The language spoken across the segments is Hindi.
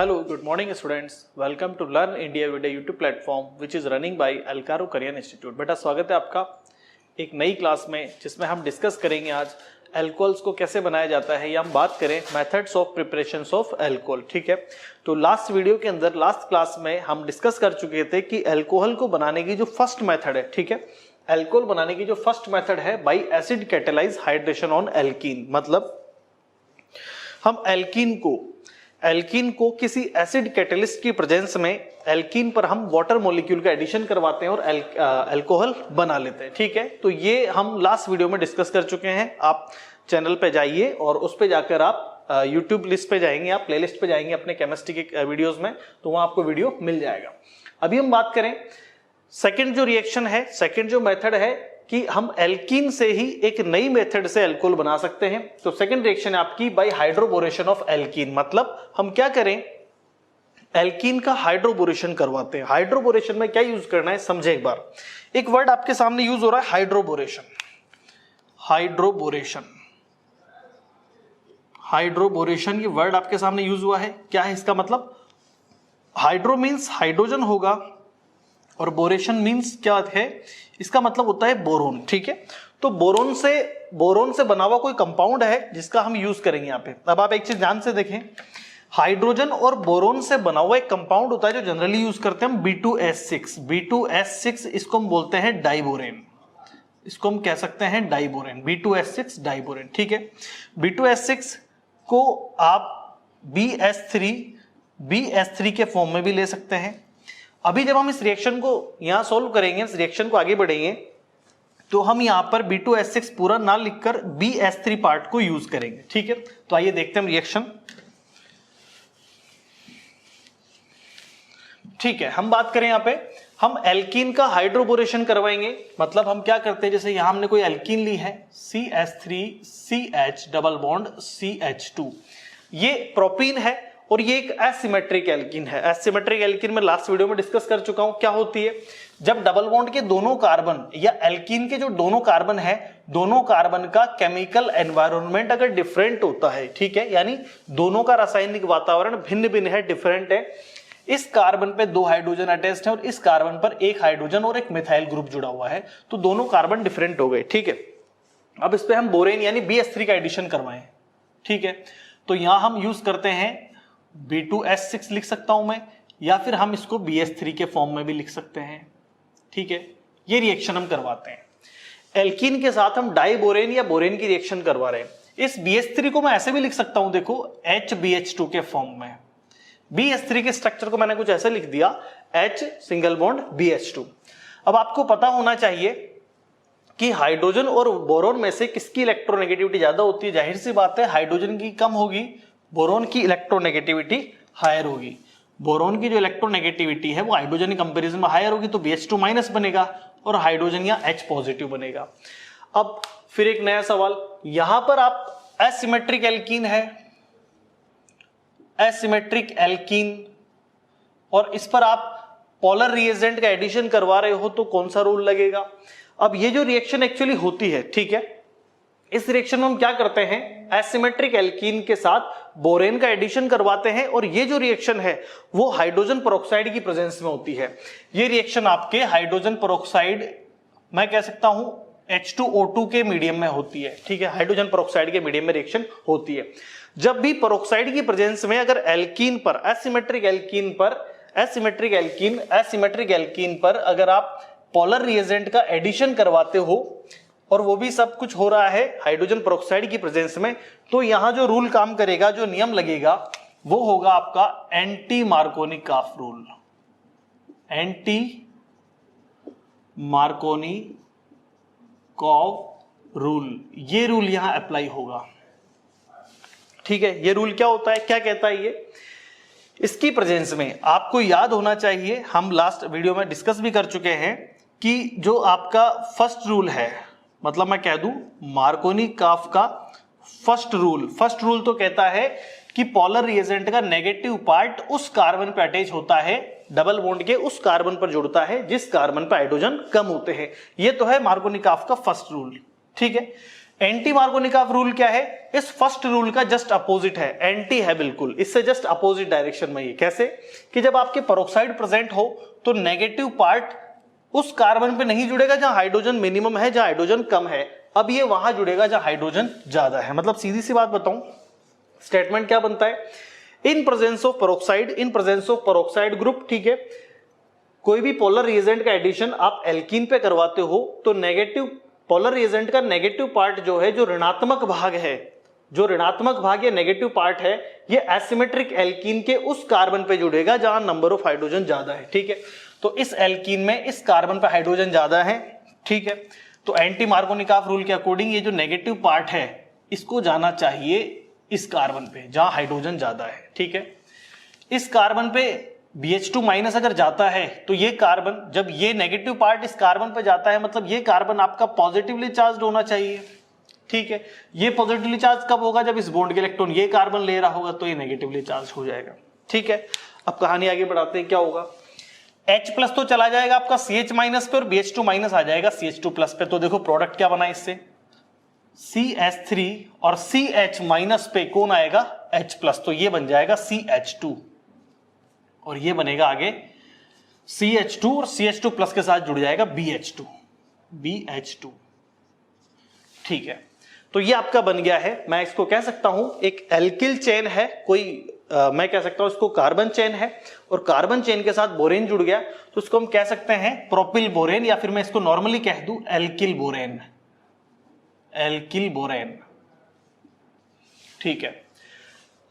Hello, good morning students. Welcome to Learn India with a YouTube platform which is running by Alcaro Korean Institute. बेटा स्वागत है आपका एक नई क्लास में जिसमें हम डिस्कस करेंगे आज अल्कोहल्स को कैसे बनाया जाता है या हम बात करें methods of preparations of alcohol. ठीक है, तो लास्ट वीडियो के अंदर लास्ट क्लास में हम डिस्कस कर चुके थे कि अल्कोहल को बनाने की जो फर्स्ट मेथड है, ठीक है, अल्कोहल बनाने की जो फर्स्ट मेथड है by acid catalyse hydration on alkene. मतलब हम एल्कीन को किसी एसिड कैटलिस्ट की प्रेजेंस में एल्कीन पर हम वाटर मॉलिक्यूल का एडिशन करवाते हैं और अल्कोहल बना लेते हैं। ठीक है, तो ये हम लास्ट वीडियो में डिस्कस कर चुके हैं। आप चैनल पे जाइए और उस पे जाकर आप यूट्यूब लिस्ट पे जाएंगे, आप प्लेलिस्ट पे जाएंगे अपने केमिस्ट्री के वीडियोस में, तो वहां आपको वीडियो मिल जाएगा। अभी हम बात करें सेकेंड जो रिएक्शन है, सेकेंड जो मेथड है कि हम एल्कीन से ही एक नई मेथड से अल्कोहल बना सकते हैं। तो सेकंड रिएक्शन है आपकी बाय हाइड्रोबोरेशन ऑफ एल्कीन। मतलब हम क्या करें, एल्कीन का हाइड्रोबोरेशन करवाते हैं। हाइड्रोबोरेशन में क्या यूज करना है समझे एक बार। एक वर्ड आपके सामने यूज हो रहा है हाइड्रोबोरेशन। हाइड्रोबोरेशन ये वर्ड आपके सामने यूज हुआ है। क्या है इसका मतलब? हाइड्रो मींस हाइड्रोजन होगा और बोरेशन मींस क्या है, इसका मतलब होता है बोरोन। ठीक है, तो बोरोन से बना हुआ कोई कंपाउंड है जिसका हम यूज करेंगे यहाँ पे। अब आप एक चीज ध्यान से देखें, हाइड्रोजन और बोरोन से बना हुआ एक कंपाउंड होता है जो जनरली यूज करते हैं हम B2S6। B2S6 इसको हम बोलते हैं डाइबोरेन, इसको हम कह सकते हैं डाइबोरेन, B2S6 डाइबोरेन। ठीक है, B2S6 को आप BS3 के फॉर्म में भी ले सकते हैं। अभी जब हम इस रिएक्शन को यहां सोल्व करेंगे, इस रिएक्शन को आगे बढ़ेंगे, तो हम यहां पर B2S6 पूरा ना लिखकर BS3 पार्ट को यूज करेंगे। ठीक है, तो आइए देखते हैं रिएक्शन। ठीक है, हम बात करें यहां पे, हम एल्कीन का हाइड्रोबोरेशन करवाएंगे। मतलब हम क्या करते हैं, जैसे यहां हमने कोई एल्कीन ली है CH3CH डबल बॉन्ड CH2, ये प्रोपीन है और ये एक एसिमेट्रिक एल्कीन है। एसिमेट्रिक एल्कीन में लास्ट वीडियो में डिस्कस कर चुका हूं। क्या होती है, जब डबल बॉन्ड के दोनों कार्बन या एल्कीन के जो दोनों कार्बन है, दोनों कार्बन का केमिकल एनवायरनमेंट अगर डिफरेंट होता है, ठीक है, यानी दोनों का रासायनिक वातावरण भिन्न भिन्न है, डिफरेंट है, इस कार्बन पे 2 हाइड्रोजन अटैच्ड है और इस कार्बन पर 1 हाइड्रोजन और एक मिथाइल ग्रुप जुड़ा हुआ है, तो दोनों कार्बन डिफरेंट हो गए। ठीक है, अब इस पे हम बोरेन यानी BS3 का एडिशन करवाएं। ठीक है, तो यहां हम यूज करते हैं B2S6 लिख सकता हूं मैं, या फिर हम इसको BS3 के फॉर्म में भी लिख सकते हैं। ठीक है, ये रिएक्शन हम करवाते हैं। एल्कीन के साथ हम डाइबोरेन या बोरेन की रिएक्शन करवा रहे हैं। इस BS3 को मैं ऐसे भी लिख सकता हूं, देखो HBH2 के फॉर्म में। BS3 के स्ट्रक्चर को मैंने कुछ ऐसे लिख दिया, H सिंगल बॉन्ड BH2। अब आपको पता होना चाहिए कि हाइड्रोजन और बोरोन में से किसकी इलेक्ट्रोनेगेटिविटी ज्यादा होती है। जाहिर सी बात है हाइड्रोजन की कम होगी, बोरोन की इलेक्ट्रोनेगेटिविटी हायर होगी। बोरोन की जो इलेक्ट्रोनेगेटिविटी है वो हाइड्रोजन के कंपैरिजन में हायर होगी, तो BH2 माइनस बनेगा और हाइड्रोजन या H पॉजिटिव बनेगा। अब फिर एक नया सवाल, यहां पर आप एसिमेट्रिक एल्कीन है, एसिमेट्रिक एल्कीन, और इस पर आप पोलर रिएजेंट का एडिशन करवा रहे हो, तो कौन सा रूल लगेगा? अब ये जो रिएक्शन एक्चुअली होती है, ठीक है, इस रिएक्शन में हम क्या करते हैं, एसिमेट्रिक एल्कीन के साथ बोरेन का एडिशन करवाते हैं और ये जो रिएक्शन है वो हाइड्रोजन पेरोक्साइड की प्रेजेंस में होती है। ये रिएक्शन आपके हाइड्रोजन पेरोक्साइड, मैं कह सकता हूं H2O2 के मीडियम में होती है। ठीक है, हाइड्रोजन पेरोक्साइड के मीडियम में रिएक्शन होती है। जब भी पेरोक्साइड की प्रेजेंस में अगर एल्कीन पर, एसिमेट्रिक एल्कीन पर अगर आप पोलर रिएजेंट का एडिशन करवाते हो और वो भी सब कुछ हो रहा है हाइड्रोजन पेरोक्साइड की प्रेजेंस में, तो यहां जो रूल काम करेगा, जो नियम लगेगा, वो होगा आपका anti Markovnikov rule. Anti Markovnikov rule, ये रूल यहां अप्लाई होगा। ठीक है, ये रूल क्या होता है, क्या कहता है ये, इसकी प्रेजेंस में आपको याद होना चाहिए, हम लास्ट वीडियो में डिस्कस भी कर चुके हैं कि जो आपका फर्स्ट रूल है, मतलब मैं कह दूं मार्कोनिकॉफ का फर्स्ट रूल तो कहता है कि पोलर रिएजेंट का नेगेटिव पार्ट उस कार्बन पर अटैच होता है, डबल बॉन्ड के उस कार्बन पर जुड़ता है जिस कार्बन पर हाइड्रोजन कम होते हैं। ये तो है मार्कोनिकॉफ का फर्स्ट रूल। ठीक है, एंटी मार्कोनिकॉफ रूल क्या है? इस फर्स्ट रूल का जस्ट अपोजिट है, एंटी है बिल्कुल, इससे जस्ट अपोजिट डायरेक्शन में। ये कैसे? कि जब आपके पेरोक्साइड प्रेजेंट हो तो नेगेटिव पार्ट उस कार्बन पे नहीं जुड़ेगा जहां हाइड्रोजन मिनिमम है, जहां हाइड्रोजन कम है। अब ये वहां जुड़ेगा जहां हाइड्रोजन ज्यादा है। मतलब सीधी सी बात बताऊं, स्टेटमेंट क्या बनता है? In presence of peroxide group, ठीक है, कोई भी पोलर रिएजेंट का एडिशन आप एल्कीन पे करवाते हो तो नेगेटिव पोलर रिएजेंट का नेगेटिव पार्ट जो है, जो ऋणात्मक भाग है, जो ऋणात्मक भाग या नेगेटिव पार्ट है, ये एसिमेट्रिक एल्कीन के उस कार्बन पे जुड़ेगा जहां नंबर ऑफ हाइड्रोजन ज्यादा है। ठीक है, तो इस एल्कीन में इस कार्बन पे हाइड्रोजन ज्यादा है। ठीक है, तो एंटी मार्कोनिकॉफ रूल के अकॉर्डिंग ये जो नेगेटिव पार्ट है इसको जाना चाहिए इस कार्बन पे जहां हाइड्रोजन ज्यादा है। ठीक है, इस कार्बन पे BH2 माइनस अगर जाता है तो ये कार्बन, जब ये नेगेटिव पार्ट इस कार्बन पे जाता है, मतलब ये कार्बन आपका पॉजिटिवली चार्ज होना चाहिए। ठीक है, ये पॉजिटिवली चार्ज कब होगा? जब इस बॉन्ड के इलेक्ट्रॉन ये कार्बन ले रहा होगा तो ये नेगेटिवली चार्ज हो जाएगा। ठीक है, अब कहानी आगे बढ़ाते हैं, क्या होगा? H प्लस तो चला जाएगा आपका CH माइनस पे और BH2 माइनस आ जाएगा CH2 प्लस पे। तो देखो प्रोडक्ट क्या बना इससे, CH3 और CH माइनस पे कौन आएगा? H प्लस, तो ये बन जाएगा CH2 और ये बनेगा आगे CH2 और CH2 प्लस के साथ जुड़ जाएगा BH2। ठीक है, तो ये आपका बन गया है, मैं इसको कह सकता हूं एक एल्किल चेन है, मैं कह सकता हूं इसको कार्बन चेन है, और कार्बन चेन के साथ बोरेन जुड़ गया तो इसको हम कह सकते हैं प्रोपिल बोरेन, या फिर मैं इसको नॉर्मली कह दूं एल्किल बोरेन। ठीक है,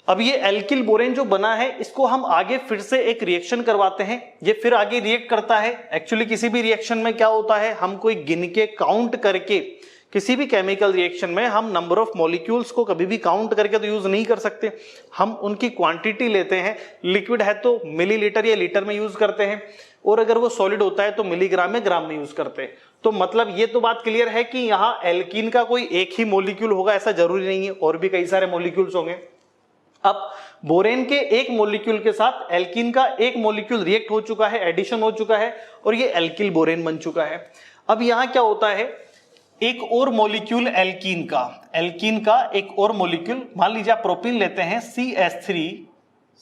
अब ये एल्किल बोरेन जो बना है इसको हम आगे फिर से एक रिएक्शन करवाते हैं, ये फिर आगे रिएक्ट करता है। एक्चुअली किसी भी रिएक्शन में क्या होता है, हम कोई गिन के काउंट करके, किसी भी केमिकल रिएक्शन में हम नंबर ऑफ मॉलिक्यूल्स को कभी भी काउंट करके तो यूज नहीं कर सकते, हम उनकी क्वांटिटी लेते हैं। लिक्विड है तो मिलीलीटर या लीटर में यूज करते हैं, और अगर वो सॉलिड होता है तो मिलीग्राम में, ग्राम में यूज करते हैं। तो मतलब ये तो बात क्लियर है कि यहाँ एल्कीन का कोई एक ही मॉलिक्यूल होगा ऐसा जरूरी नहीं है, और भी कई सारे मॉलिक्यूल्स होंगे। अब बोरेन के एक मॉलिक्यूल के साथ एल्कीन का एक मॉलिक्यूल रिएक्ट हो चुका है, एडिशन हो चुका है, और ये एल्किल बोरेन बन चुका है। अब यहां क्या होता है, एक और मॉलिक्यूल एल्कीन का एक और मॉलिक्यूल, मान लीजिए आप प्रोपिन लेते हैं, CH3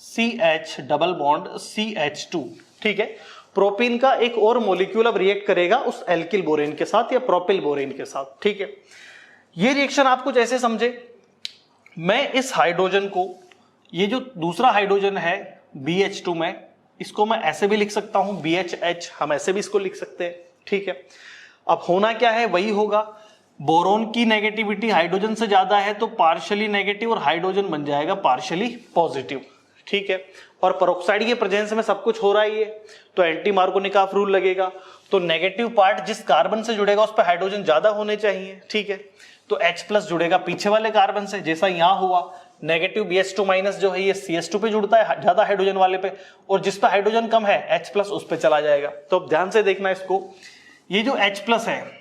CH double bond CH2। ठीक है, प्रोपिन का एक और मॉलिक्यूल अब रिएक्ट करेगा उस एल्किल बोरेन के साथ या प्रोपिल बोरेन के साथ। ठीक है, ये रिएक्शन आप कुछ ऐसे समझे, मैं इस हाइड्रोजन को, ये जो दूसरा हाइड्रोजन है BH2 में, इसको मैं ऐसे भी लिख सकता हूं BHH, हम ऐसे भी इसको लिख सकते हैं। ठीक है, अब होना क्या है वही होगा, बोरोन की नेगेटिविटी हाइड्रोजन से ज्यादा है तो पार्शियली नेगेटिव और हाइड्रोजन बन जाएगा पार्शियली पॉजिटिव। ठीक है, और पेरोक्साइड के प्रेजेंस में सब कुछ हो रहा है, ये तो एंटी मार्कोनिकॉफ रूल लगेगा, तो नेगेटिव पार्ट जिस कार्बन से जुड़ेगा उस पर हाइड्रोजन ज्यादा होने चाहिए। ठीक है, तो H प्लस जुड़ेगा पीछे वाले कार्बन से, जैसा यहां हुआ नेगेटिव BH2 माइनस जो है ये CH2 पे जुड़ता है ज्यादा हाइड्रोजन वाले पे, और जिस पे हाइड्रोजन कम है H प्लस उस पे चला जाएगा। तो अब ध्यान से देखना इसको, ये जो H प्लस है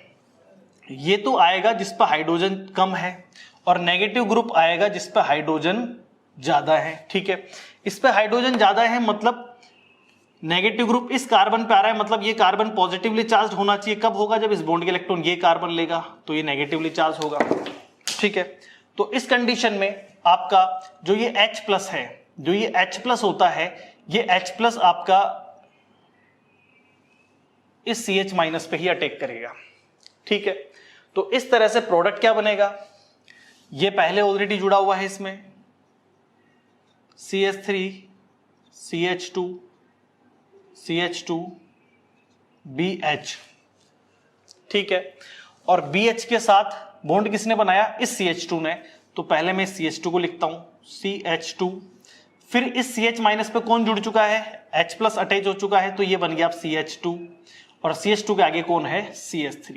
ये तो आएगा जिस पे हाइड्रोजन कम है, और नेगेटिव ग्रुप आएगा जिस पे हाइड्रोजन ज्यादा है। ठीक है, इस पे हाइड्रोजन ज्यादा है मतलब नेगेटिव ग्रुप इस कार्बन पे आ रहा है, मतलब ये कार्बन पॉजिटिवली चार्ज होना चाहिए। कब होगा? जब इस बॉन्ड के इलेक्ट्रॉन ये कार्बन लेगा तो ये नेगेटिवली चार्ज होगा। ठीक है, तो इस कंडीशन में आपका जो ये H प्लस है, जो ये H प्लस होता है, ये H प्लस आपका इस CH माइनस पे ही अटैक करेगा। ठीक है, तो इस तरह से प्रोडक्ट क्या बनेगा, ये पहले ऑलरेडी जुड़ा हुआ है इसमें CH3 CH2 BH। ठीक है, और BH के साथ बॉन्ड किसने बनाया? इस CH2 ने, तो पहले मैं CH2 को लिखता हूं CH2, फिर इस CH माइनस पे कौन जुड़ चुका है? H प्लस अटैच हो चुका है, तो ये बन गया CH2, और CH2 के आगे कौन है? CH3।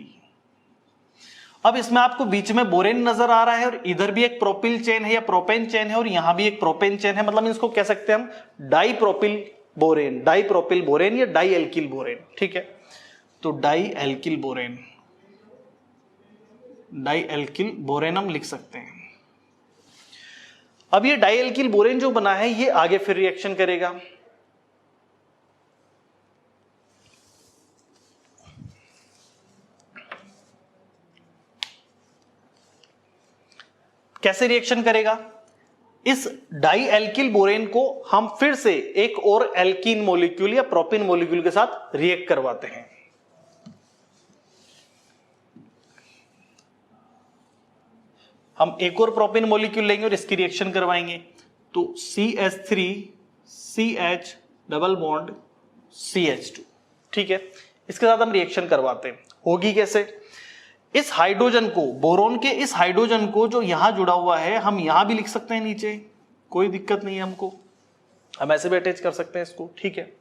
अब इसमें आपको बीच में बोरेन नजर आ रहा है, और इधर भी एक प्रोपिल चेन है या प्रोपेन चेन है, और यहां भी एक प्रोपेन चेन है, मतलब इसको कह सकते हैं हम डाई प्रोपिल बोरेन या डाई एल्किल बोरेन। ठीक है, तो डाई एल्किल बोरेन हम लिख सकते हैं। अब ये डाई एल्किल बोरेन जो बना है ये आगे फिर रिएक्शन करेगा, कैसे रिएक्शन करेगा? इस डाई एल्किल बोरेन को हम फिर से एक और एल्कीन मॉलिक्यूल या प्रोपिन मॉलिक्यूल के साथ रिएक्ट करवाते हैं। हम एक और प्रोपिन मॉलिक्यूल लेंगे और इसकी रिएक्शन करवाएंगे। तो CH3CH डबल बॉन्ड CH2, ठीक है, इसके साथ हम रिएक्शन करवाते हैं। होगी कैसे? इस हाइड्रोजन को, बोरोन के इस हाइड्रोजन को जो यहां जुड़ा हुआ है, हम यहां भी लिख सकते हैं नीचे, कोई दिक्कत नहीं है हमको, हम ऐसे भी अटैच कर सकते हैं इसको, ठीक है।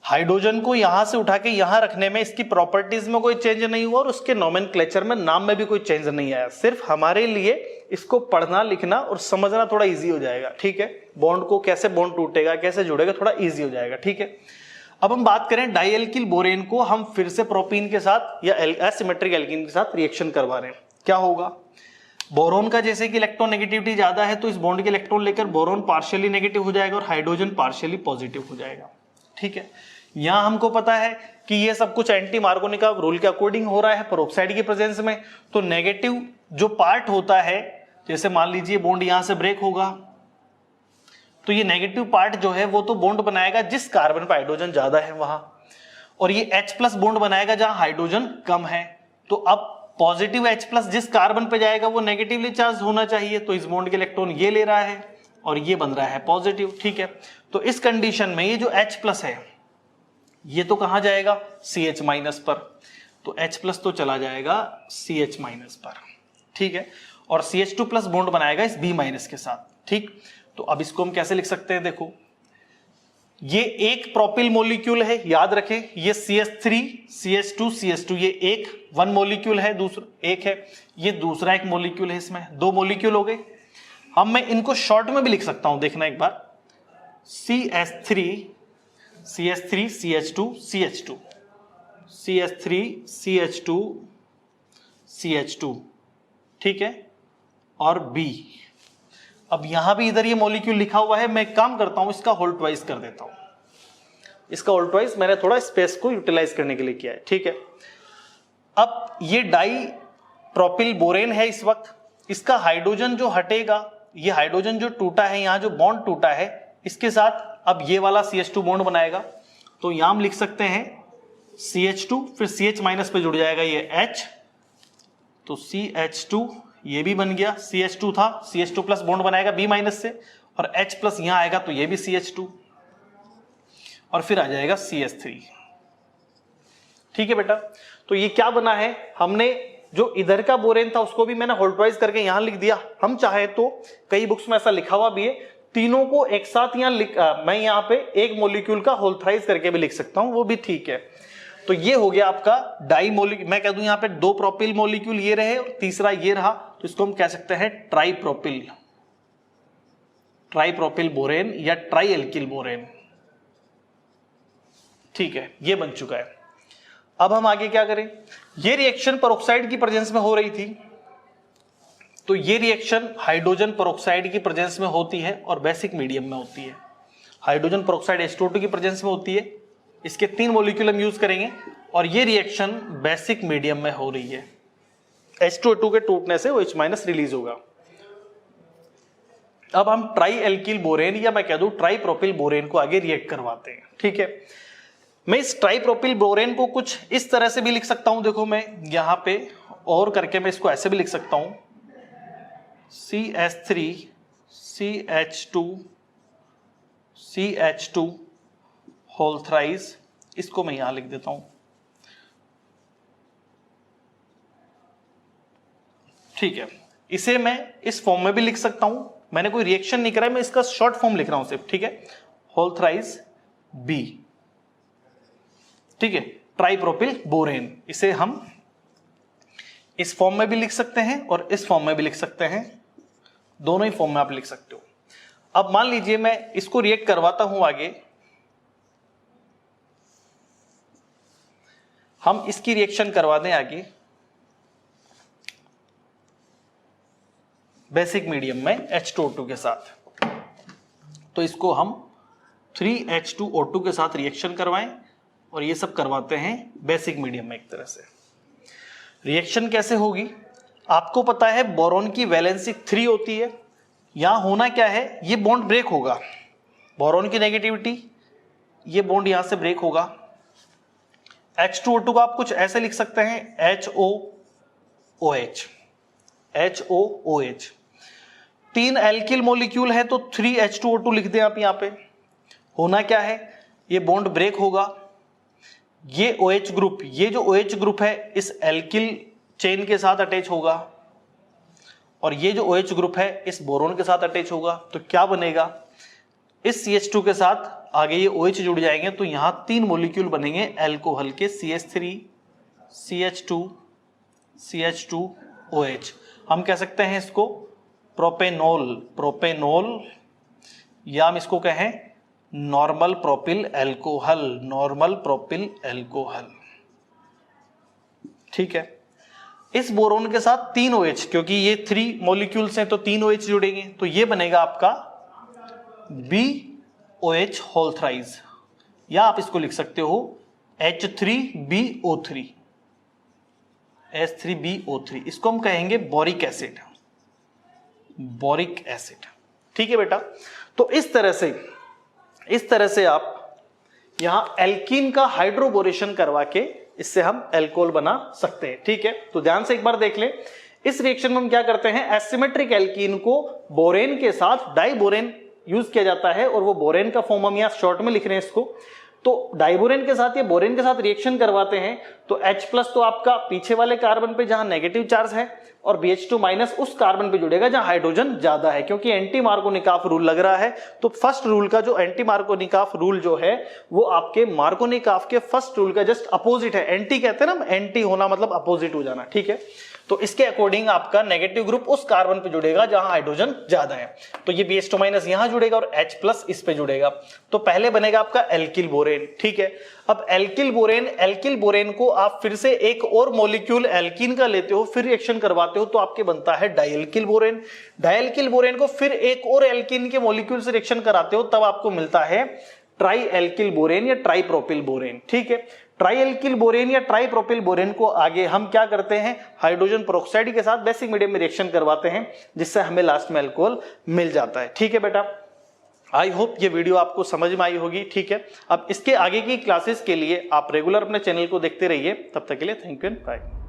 हाइड्रोजन को यहां से उठा के यहां रखने में इसकी प्रॉपर्टीज में कोई चेंज नहीं हुआ और उसके नोमेनक्लेचर में, नाम में भी कोई चेंज नहीं आया। सिर्फ हमारे लिए इसको पढ़ना, लिखना और समझना थोड़ा इजी हो जाएगा, ठीक है। बॉन्ड को कैसे बॉन्ड टूटेगा, कैसे जुड़ेगा, थोड़ा इजी हो जाएगा, ठीक है। अब हम बात करें डाइएल्किल बोरेन को हम फिर से प्रोपीन के साथ या एसिमेट्रिक एल्कीन के साथ रिएक्शन करवा रहे हैं। क्या होगा? बोरोन का जैसे कि इलेक्ट्रोनेगेटिविटी ज्यादा है तो इस बॉन्ड के इलेक्ट्रॉन लेकर बोरोन पार्शियली नेगेटिव हो जाएगा और हाइड्रोजन पार्शियली पॉजिटिव हो जाएगा, ठीक है। यहां हमको पता है कि ये सब कुछ एंटी मार्कोनी का रूल के अकॉर्डिंग हो रहा है पेरोक्साइड की प्रेजेंस में। तो नेगेटिव जो पार्ट होता है, जैसे मान लीजिए बॉन्ड यहां से ब्रेक होगा तो ये नेगेटिव पार्ट जो है वो तो बॉन्ड बनाएगा जिस कार्बन पर हाइड्रोजन ज्यादा है वहां, और ये H+ बॉन्ड बनाएगा जहां हाइड्रोजन कम है। तो अब पॉजिटिव H+ जिस कार्बन पे जाएगा वो नेगेटिवली चार्ज होना चाहिए, तो इस बॉन्ड के इलेक्ट्रॉन ये ले रहा है और ये बन रहा है पॉजिटिव, ठीक है। तो इस कंडीशन में ये जो H+ है ये तो कहां जाएगा? CH- पर, तो H+ तो चला जाएगा CH- पर, ठीक है, और CH2+ बॉन्ड बनाएगा इस B- के साथ, ठीक। तो अब इसको हम कैसे लिख सकते हैं? देखो, ये एक प्रोपिल मॉलिक्यूल है, याद रखें, ये CH3 CH2 CH2 ये एक वन मॉलिक्यूल है, दूसरा एक है, ये दूसरा एक मॉलिक्यूल है, इसमें दो मॉलिक्यूल हो गए। अब मैं इनको शॉर्ट में भी लिख सकता हूं, देखना एक बार, CH3 CH2 CH2 CH3 CH2 CH2, ठीक है, और B। अब यहां भी इधर ये मॉलिक्यूल लिखा हुआ है, मैं एक काम करता हूं, इसका होल्टवाइज कर देता हूं। इसका होल्टवाइज मैंने थोड़ा स्पेस को यूटिलाइज करने के लिए किया है, ठीक है। अब ये डाई प्रोपिल बोरेन है इस वक्त, इसका हाइड्रोजन जो हटेगा, ये हाइड्रोजन जो टूटा है, यहां जो बॉन्ड टूटा है, इसके साथ अब ये वाला CH2 बॉन्ड बनाएगा। तो यहां हम लिख सकते हैं CH2, फिर CH- पे जुड़ जाएगा ये H, तो CH2 ये भी बन गया, CH2 था, CH2+ बॉन्ड बनाएगा B- से, और H+ यहां आएगा तो ये भी CH2, और फिर आ जाएगा CH3, ठीक है बेटा। तो ये क्या बना है? हमने जो इधर का बोरेन था उसको भी मैंने होल्टवाइज करके यहां लिख दिया। हम चाहे तो, कई बुक्स में ऐसा लिखा हुआ भी है, तीनों को एक साथ मैं यहां पे एक मॉलिक्यूल का होल्थराइज करके भी लिख सकता हूं, वो भी ठीक है। तो ये हो गया आपका डाई मॉलिक्यूल, मैं कह दूं यहां पे दो प्रोपिल मॉलिक्यूल ये रहे और तीसरा ये रहा, तो इसको हम कह सकते हैं ट्राइप्रोपिल बोरेन या ट्राई एल्किल बोरेन, ठीक है, ये बन चुका है। अब हम आगे क्या करें? ये रिएक्शन पेरोक्साइड की प्रेजेंस में हो रही थी, तो ये रिएक्शन हाइड्रोजन पेरोक्साइड की प्रेजेंस में होती है और बेसिक मीडियम में होती है। हाइड्रोजन पेरोक्साइड H2O2 की प्रेजेंस में होती है, इसके 3 मॉलिक्यूल हम यूज करेंगे, और ये रिएक्शन बेसिक मीडियम में हो रही है। H2O2 के टूटने से OH- रिलीज होगा। अब हम ट्राई एल्किल बोरेन या मैं कह दूं ट्राइप्रोपिल बोरेन को आगे रिएक्ट करवाते हैं, ठीक है। मैं इस ट्राइप्रोपिल बोरेन को कुछ इस तरह से भी लिख सकता हूं, देखो मैं यहां पे और करके मैं इसको ऐसे भी लिख सकता हूं, CH3 CH2 CH2 whole thrice, इसको मैं यहां लिख देता हूं, ठीक है। इसे मैं इस फॉर्म में भी लिख सकता हूं, मैंने कोई रिएक्शन नहीं करा है, मैं इसका शॉर्ट फॉर्म लिख रहा हूं सिर्फ, ठीक है, होल थ्राइस B, ठीक है, ट्राइप्रोपिल बोरेन। इसे हम इस फॉर्म में भी लिख सकते हैं और इस फॉर्म में भी लिख सकते हैं, दोनों ही फॉर्म में आप लिख सकते हो। अब मान लीजिए मैं इसको रिएक्ट करवाता हूं आगे, हम इसकी रिएक्शन करवा दें आगे बेसिक मीडियम में H2O2 के साथ, तो इसको हम 3H2O2 के साथ रिएक्शन करवाएं और ये सब करवाते हैं बेसिक मीडियम में। एक तरह से रिएक्शन कैसे होगी? आपको पता है बोरॉन की वैलेंसी 3 होती है। यहां होना क्या है, ये बॉन्ड ब्रेक होगा, बोरॉन की नेगेटिविटी, ये बॉन्ड यहां से ब्रेक होगा। H2O2 को आप कुछ ऐसे लिख सकते हैं HOOH, HOOH। 3 एल्किल मॉलिक्यूल है तो 3 H2O2 लिख दें आप यहां पे। होना क्या है, ये बॉन्ड ब्रेक होगा, ये OH ग्रुप, ये जो OH ग्रुप है इस एल्किल चेन के साथ अटैच होगा और ये जो OH ग्रुप है इस बोरोन के साथ अटैच होगा। तो क्या बनेगा, इस CH2 के साथ आगे ये OH जुड़ जाएंगे तो यहां 3 मॉलिक्यूल बनेंगे अल्कोहल के, CH3 CH2 CH2 OH। हम कह सकते हैं इसको प्रोपेनॉल, प्रोपेनॉल, या हम इसको कहें normal propyl alcohol, normal propyl alcohol. ठीक है, इस बोरोन के साथ 3 OH, क्योंकि ये 3 मॉलिक्यूल्स हैं तो 3 OH जुड़ेंगे, तो ये बनेगा आपका BOH होल थ्राइज, या आप इसको लिख सकते हो H3BO3, H3BO3। इसको हम कहेंगे बोरिक एसिड, बोरिक एसिड। ठीक है बेटा, तो इस तरह से आप यहां एल्कीन का हाइड्रोबोरेशन करवा के इससे हम एल्कोहल बना सकते हैं। ठीक है, तो ध्यान से एक बार देख लें, इस रिएक्शन में हम क्या करते हैं, एसिमेट्रिक एल्कीन को बोरेन के साथ डाइबोरेन यूज किया जाता है, और वो बोरेन का फॉर्म हम यहां शॉर्ट में लिख रहे हैं इसको। तो डाइबोरेन के साथ या बोरेन के साथ रिएक्शन करवाते हैं तो H+ तो आपका पीछे वाले कार्बन पे जहां नेगेटिव चार्ज है, और BH2- उस कार्बन पे जुड़ेगा जहां हाइड्रोजन ज्यादा है, क्योंकि एंटी मार्कोनिकॉफ रूल लग रहा है। तो फर्स्ट रूल का जो एंटी मार्कोनिकॉफ रूल जो है वो आपके मार्कोनिकॉफ के फर्स्ट रूल का जस्ट अपोजिट है। एंटी कहते हैं ना, एंटी होना मतलब अपोजिट हो जाना। ठीक है, तो इसके अकॉर्डिंग आपका नेगेटिव ग्रुप उस कार्बन पे जुड़ेगा जहां हाइड्रोजन ज्यादा है, तो ये BH2- यहां जुड़ेगा और H+ इस पे जुड़ेगा। तो पहले बनेगा आपका एल्किल बोरेन। ठीक है, अब एल्किल बोरेन को आप फिर से एक और मॉलिक्यूल एल्कीन का लेते हो, फिर रिएक्शन करवाते हो तो आपके बनता है डाइएल्किल बोरेन। डाइएल्किल बोरेन को फिर एक और एल्कीन के मॉलिक्यूल से रिएक्शन कराते हो तब आपको मिलता है ट्राई एल्किल बोरेन या ट्राइप्रोपिल बोरेन। ठीक है, ट्राइएल्किल बोरेन या ट्राइप्रोपिल बोरेन को आगे हम क्या करते हैं, हाइड्रोजन पेरोक्साइड के साथ बेसिक मीडियम में रिएक्शन करवाते हैं, जिससे हमें लास्ट में अल्कोहल मिल जाता है। ठीक है बेटा, आई होप ये वीडियो आपको समझ में आई होगी। ठीक है, अब इसके आगे की क्लासेस के लिए आप रेगुलर अपने चैनल को देखते रहिए। तब तक के लिए थैंक यू एंड बाय।